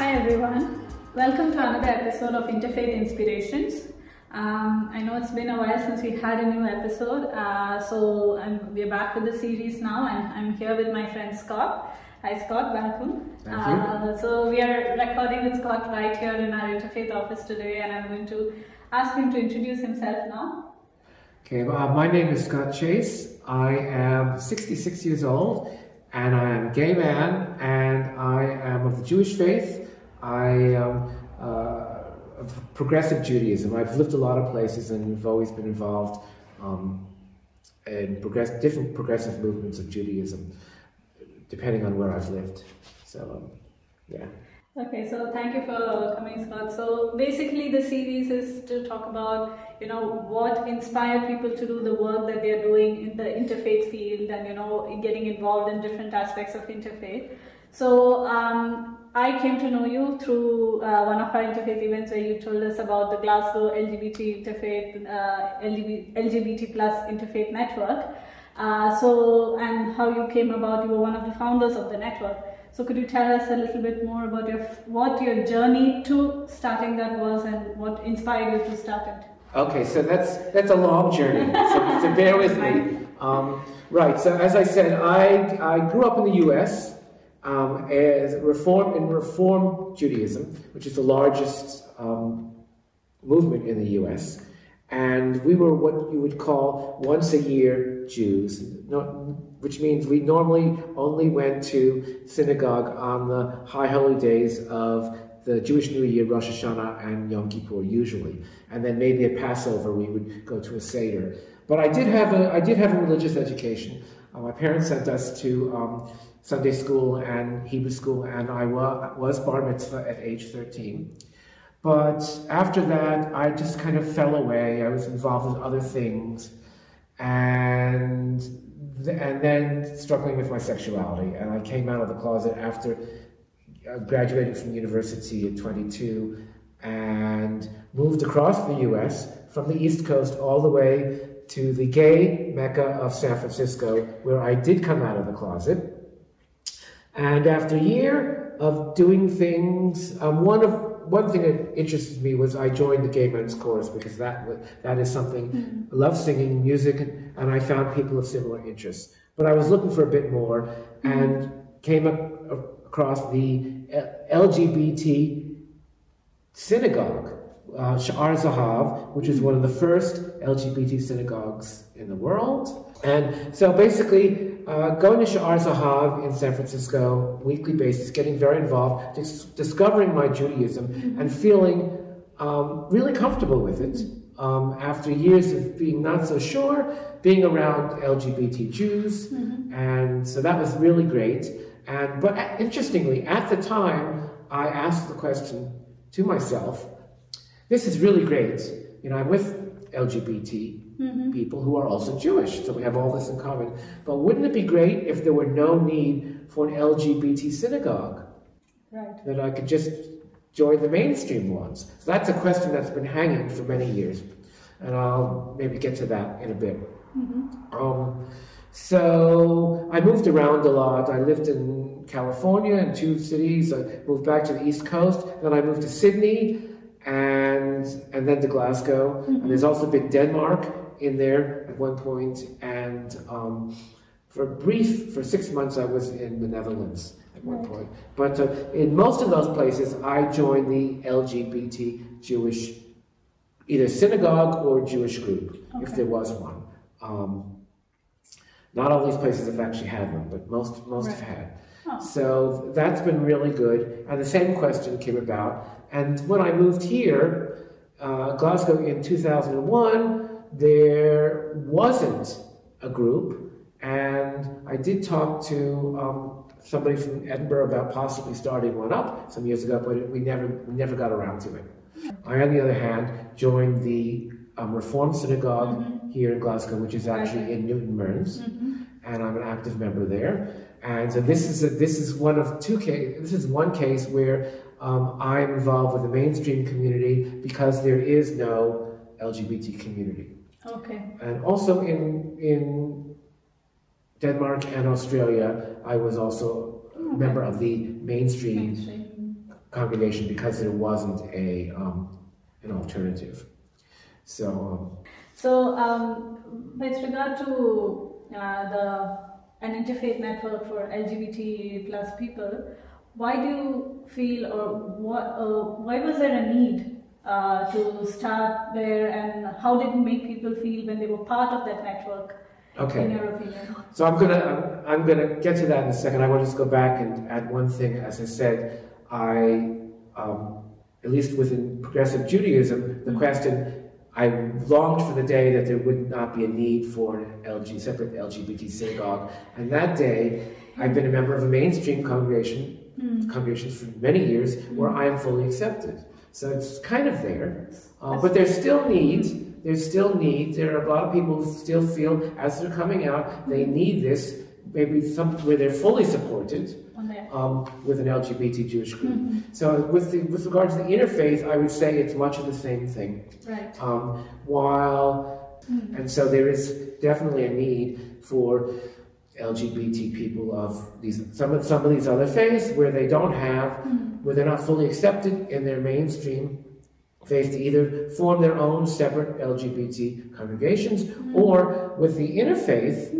Hi everyone, welcome to another episode of Interfaith Inspirations. I know it's been a while since we had a new episode, we're back with the series now, and I'm here with my friend Scott. Hi Scott, welcome. Thank you. So we are recording with Scott right here in our Interfaith office today, and I'm going to ask him to introduce himself now. Okay, my name is Scott Chase. I am 66 years old, and I am a gay man, and I am of the Jewish faith. I am of progressive Judaism. I've lived a lot of places, and we've always been involved in different progressive movements of Judaism, depending on where I've lived. So, yeah. Okay, so thank you for coming, Scott. So basically the series is to talk about, what inspired people to do the work that they're doing in the interfaith field and, getting involved in different aspects of interfaith. So I came to know you through one of our interfaith events where you told us about the Glasgow LGBT Interfaith, LGBT plus Interfaith Network. And how you came about, you were one of the founders of the network. So could you tell us a little bit more about what your journey to starting that was and what inspired you to start it? Okay, so that's a long journey, so bear with me. Right, so as I said, I grew up in the U.S. As Reform Judaism, which is the largest movement in the U.S., and we were what you would call once-a-year Jews, which means we normally only went to synagogue on the high holy days of the Jewish New Year, Rosh Hashanah, and Yom Kippur usually, and then maybe at Passover we would go to a Seder. But I did have a religious education. My parents sent us to Sunday school and Hebrew school, and I was bar mitzvah at age 13. But after that, I just kind of fell away. I was involved in other things, and then struggling with my sexuality. And I came out of the closet after graduating from university at 22 and moved across the U.S. from the East Coast all the way to the gay Mecca of San Francisco, where I did come out of the closet. And after a year of doing things, one thing that interested me was I joined the gay men's chorus because that is something, I love singing music, and I found people of similar interests. But I was looking for a bit more and came across the LGBT synagogue, Sha'ar Zahav, which is one of the first LGBT synagogues in the world. And so basically, going to Sha'ar Zahav in San Francisco, weekly basis, getting very involved, discovering my Judaism, and feeling really comfortable with it. After years of being not so sure, being around LGBT Jews, and so that was really great. But interestingly, at the time, I asked the question to myself, this is really great. I'm with LGBT people who are also Jewish, so we have all this in common. But wouldn't it be great if there were no need for an LGBT synagogue? Right. That I could just join the mainstream ones? So that's a question that's been hanging for many years, and I'll maybe get to that in a bit. So I moved around a lot. I lived in California in 2 cities. I moved back to the East Coast. Then I moved to Sydney, and then to Glasgow. And there's also been Denmark in there at one point. And for 6 months, I was in the Netherlands at one point. But in most of those places, I joined the LGBT Jewish, either synagogue or Jewish group, if there was one. Not all these places have actually had one, but most have had. Oh. So that's been really good. And the same question came about. And when I moved here, Glasgow in 2001, there wasn't a group. And I did talk to somebody from Edinburgh about possibly starting one up some years ago, but we never got around to it. I, on the other hand, joined the Reform Synagogue here in Glasgow, which is actually in Newton Mearns, and I'm an active member there. And so this is one case where I'm involved with the mainstream community because there is no LGBT community. Okay. And also in Denmark and Australia, I was also a member of the mainstream congregation because there wasn't an alternative. So, with regard to an interfaith network for LGBT plus people, why do you feel, or why was there a need to start there, and how did it make people feel when they were part of that network? okay. In your opinion? So I'm gonna get to that in a second. I want to just go back and add one thing. As I said, at least within progressive Judaism, the question, I longed for the day that there would not be a need for an separate LGBT synagogue. And that day, I've been a member of a mainstream congregations for many years, where I am fully accepted. So it's kind of there. But there's still needs. There are a lot of people who still feel, as they're coming out, they need this, maybe where they're fully supported. With an LGBT Jewish group. So with regard to the interfaith, I would say it's much of the same thing. Right. And so there is definitely a need for LGBT people of some of these other faiths where they don't have, where they're not fully accepted in their mainstream faith, to either form their own separate LGBT congregations, or with the interfaith,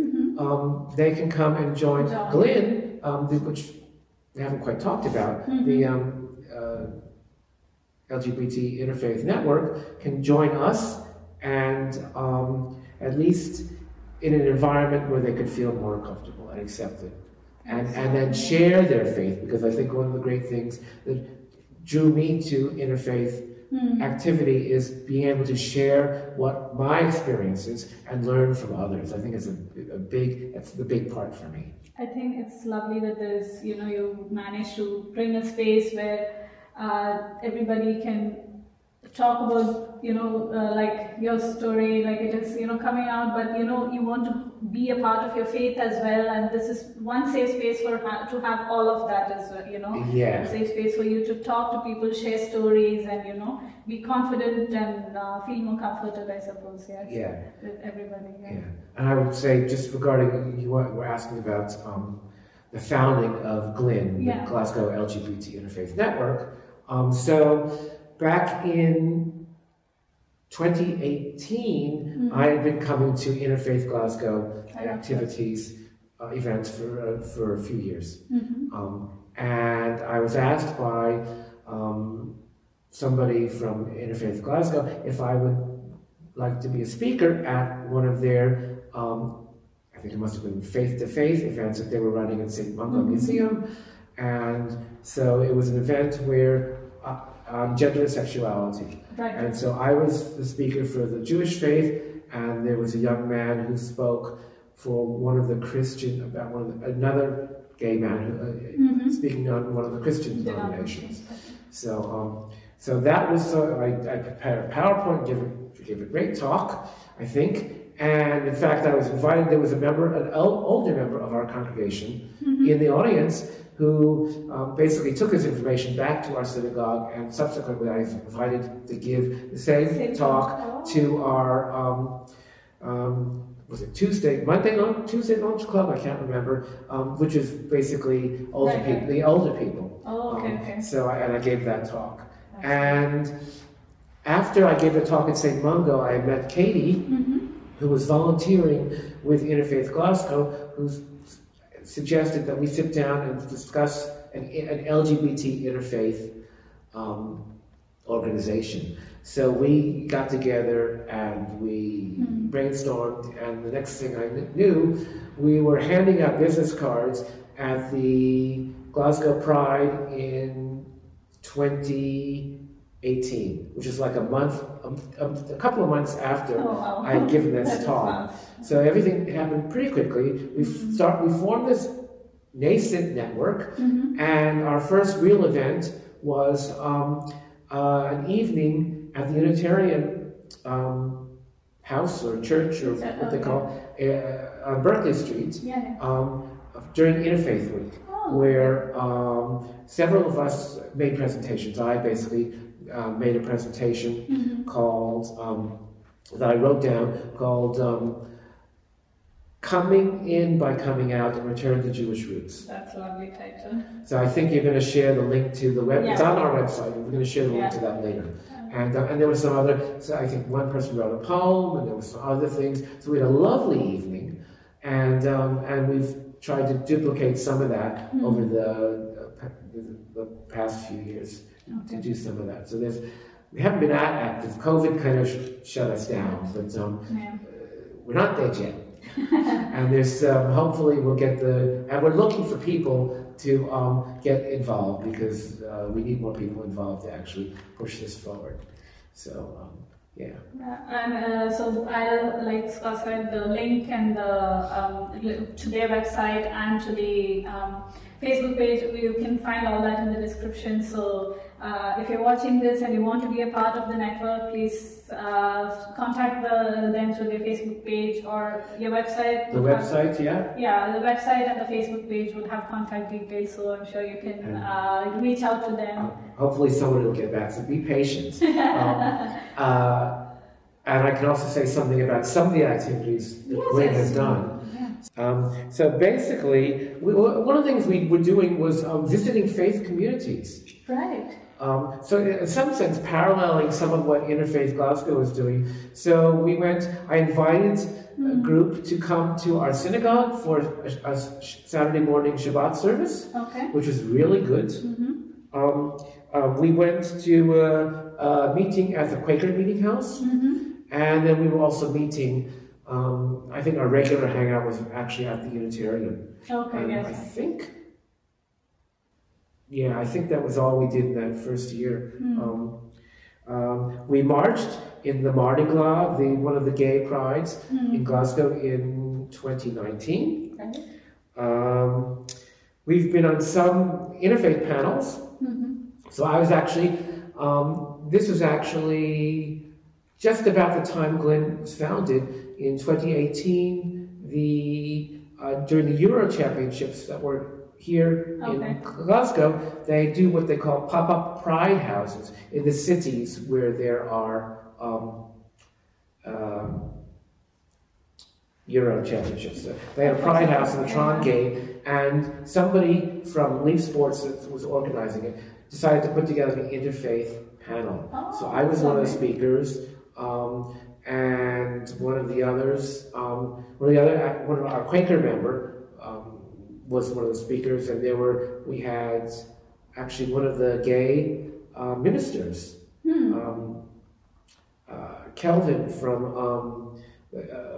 they can come and join Glyn, which we haven't quite talked about, the LGBT Interfaith Network can join us, and at least in an environment where they could feel more comfortable and accepted, and then share their faith, because I think one of the great things that drew me to interfaith activity is being able to share what my experiences and learn from others. I think it's that's the big part for me. I think it's lovely that there's, you managed to bring a space where everybody can talk about, like your story, like it is, coming out, but, you want to be a part of your faith as well, and this is one safe space to have all of that as well, Yeah. A safe space for you to talk to people, share stories, and, be confident and feel more comforted, I suppose, yes, Yeah. with everybody. Yeah. And I would say, just regarding, you were asking about the founding of Glyn, the Glasgow LGBT Interfaith Network. So back in 2018, I had been coming to Interfaith Glasgow activities, events for a few years. And I was asked by somebody from Interfaith Glasgow if I would like to be a speaker at one of their, I think it must have been faith-to-faith events that they were running at St. Mungo Museum. And so it was an event where on gender and sexuality. Right. And so I was the speaker for the Jewish faith, and there was a young man who spoke for one of the Christian, about another gay man speaking on one of the Christian denominations. So that was, I prepared a PowerPoint, gave a great talk, I think. And in fact, I was invited, there was an older member of our congregation in the audience who basically took his information back to our synagogue, and subsequently I was invited to give the same talk to our, was it Tuesday lunch club? I can't remember, which is basically the older people. Oh, okay. So I gave that talk. And after I gave the talk at St. Mungo, I met Katie, who was volunteering with Interfaith Glasgow, who suggested that we sit down and discuss an LGBT interfaith organization. So we got together and we brainstormed, and the next thing I knew, we were handing out business cards at the Glasgow Pride in 2018, which is like a couple of months after I had given this talk. So everything happened pretty quickly. We formed this nascent network, and our first real event was an evening at the Unitarian house or church, or what they call on Berkeley Street, during Interfaith Week, where several of us made presentations. I basically made a presentation called, that I wrote down, called Coming In by Coming Out and Return to Jewish Roots. That's a lovely title. So I think you're going to share the link to the web. Yeah. It's on our website. We're going to share the link to that later. And there was some other, so I think one person wrote a poem, and there was some other things. So we had a lovely evening, and we've tried to duplicate some of that over the past few years to do some of that. So we haven't been active. COVID kind of shut us down, but we're not dead yet. And there's hopefully we'll get and we're looking for people to get involved, because we need more people involved to actually push this forward. So yeah. And so I'll, like Scott said, the link and to their website and to the Facebook page, you can find all that in the description. So if you're watching this and you want to be a part of the network, please contact them through their Facebook page or your website. The website, yeah? Yeah, the website and the Facebook page would have contact details, so I'm sure you can reach out to them. Hopefully someone will get back, so be patient. And I can also say something about some of the activities that Gwen has done. So basically, one of the things we were doing was visiting faith communities. Right. So in some sense, paralleling some of what Interfaith Glasgow is doing. So I invited a group to come to our synagogue for a Saturday morning Shabbat service, which was really good. We went to a meeting at the Quaker Meeting House, and then we were also meeting, I think our regular hangout was actually at the Unitarian. I think that was all we did in that first year. We marched in the Mardi Gras, one of the gay prides in Glasgow in 2019. We've been on some interfaith panels. So I was actually, this was actually just about the time Glen was founded in 2018. During the Euro Championships that were here in Glasgow, they do what they call pop-up pride houses in the cities where there are Euro Championships. So they had a pride house in the Trondgate, and somebody from Leaf Sports that was organizing it decided to put together an interfaith panel. So I was one of the speakers, and one of our Quaker member was one of the speakers, and we had actually one of the gay ministers, Kelvin from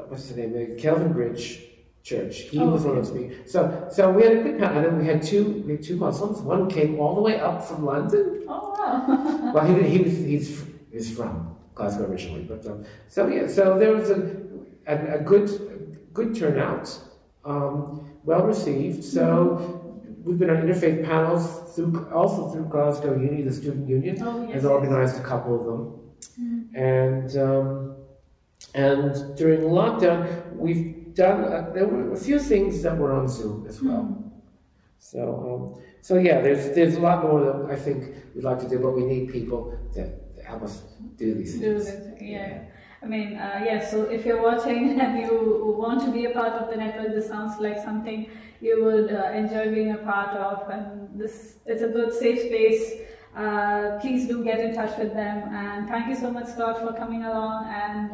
what's the name? The Kelvin Bridge Church. He was one of the speakers. So we had a good panel, and then we had two Muslims. One came all the way up from London. Oh wow! Well, he's from Glasgow originally, but so there was a good turnout. Well received. So we've been on interfaith panels also through Glasgow Uni, the student union, has organized a couple of them. And during lockdown, we've done there were a few things that were on Zoom as well. So yeah, there's a lot more that I think we'd like to do, but we need people that help us do these things. I mean, so if you're watching and you want to be a part of the network, this sounds like something you would enjoy being a part of, and this is a good safe space. Please do get in touch with them, and thank you so much, Scott, for coming along. And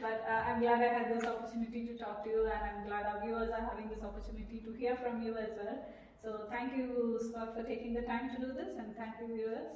but I'm glad I had this opportunity to talk to you, and I'm glad our viewers are having this opportunity to hear from you as well. So thank you, Scott, for taking the time to do this, and thank you, viewers.